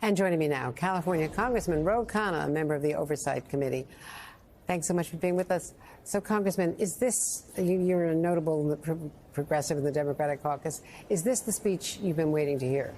And joining me now, California Congressman Ro Khanna, a member of the Oversight Committee. Thanks so much for being with us. So, Congressman, is this, you're a notable progressive in the Democratic caucus, is this the speech you've been waiting to hear?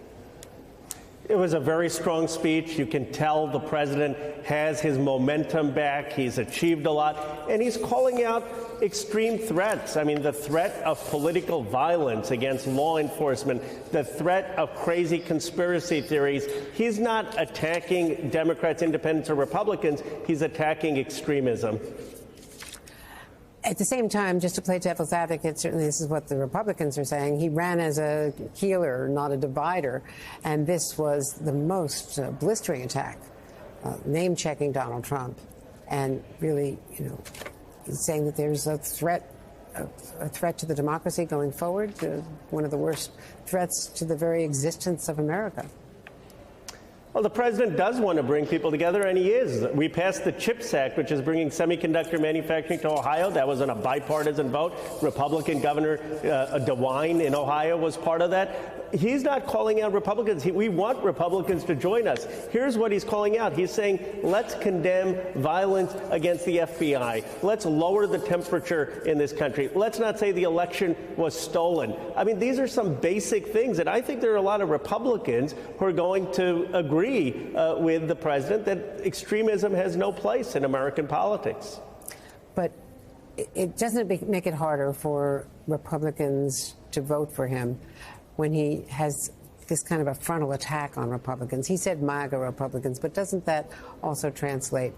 It was a very strong speech. You can tell the president has his momentum back. He's achieved a lot, and he's calling out extreme threats. I mean, the threat of political violence against law enforcement, the threat of crazy conspiracy theories. He's not attacking Democrats, independents, or Republicans. He's attacking extremism. At the same time, just to play devil's advocate, certainly this is what the Republicans are saying. He ran as a healer, not a divider. And this was the most blistering attack, name-checking Donald Trump. And really, saying that there's a threat to the democracy going forward, one of the worst threats to the very existence of America. Well, the president does want to bring people together, and he is. We passed the CHIPS Act, which is bringing semiconductor manufacturing to Ohio. That was on a bipartisan vote. Republican Governor DeWine in Ohio was part of that. He's not calling out Republicans. We want Republicans to join us. Here's what he's calling out. He's saying, let's condemn violence against the FBI. Let's lower the temperature in this country. Let's not say the election was stolen. I mean, these are some basic things, and I think there are a lot of Republicans who are going to agree with the president that extremism has no place in American politics. But it doesn't make it harder for Republicans to vote for him when he has this kind of a frontal attack on Republicans. He said MAGA Republicans, but doesn't that also translate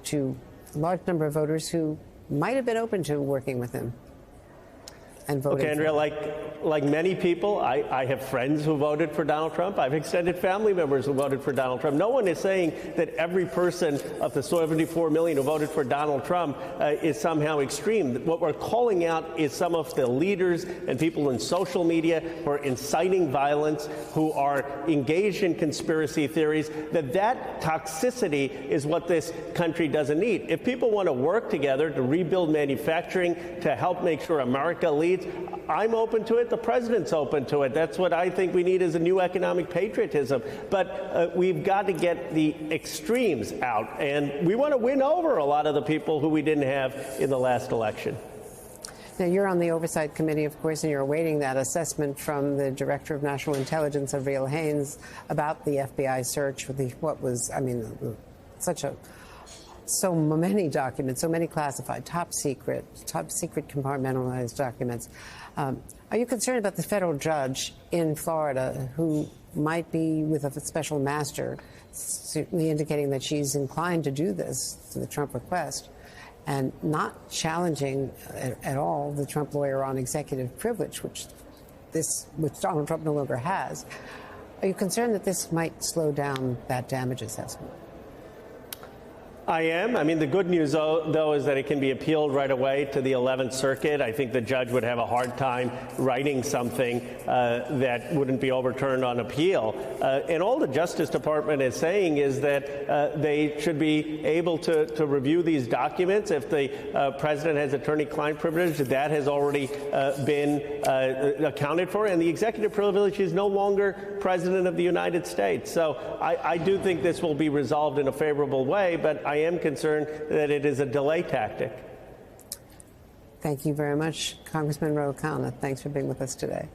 to a large number of voters who might have been open to working with him and voting? Okay, Andrea, like many people, I have friends who voted for Donald Trump. I have extended family members who voted for Donald Trump. No one is saying that every person of the 74 million who voted for Donald Trump is somehow extreme. What we're calling out is some of the leaders and people in social media who are inciting violence, who are engaged in conspiracy theories, that toxicity is what this country doesn't need. If people want to work together to rebuild manufacturing, to help make sure America leads, I'm open to it. The president's open to it. That's what I think we need is a new economic patriotism. But we've got to get the extremes out. And we want to win over a lot of the people who we didn't have in the last election. Now, you're on the Oversight Committee, of course, and you're awaiting that assessment from the Director of National Intelligence, Avril Haines, about the FBI search for so many documents, so many classified, top secret compartmentalized documents. Are you concerned about the federal judge in Florida who might be with a special master, certainly indicating that she's inclined to do this to the Trump request, and not challenging at all the Trump lawyer on executive privilege, which Donald Trump no longer has? Are you concerned that this might slow down that damage assessment? I am. I mean, the good news, though, is that it can be appealed right away to the 11th Circuit. I think the judge would have a hard time writing something that wouldn't be overturned on appeal. And all the Justice Department is saying is that they should be able to review these documents. If the president has attorney-client privilege, that has already been accounted for. And the executive privilege is no longer president of the United States. So I do think this will be resolved in a favorable way, but I am concerned that it is a delay tactic. Thank you very much, Congressman Ro Khanna. Thanks for being with us today.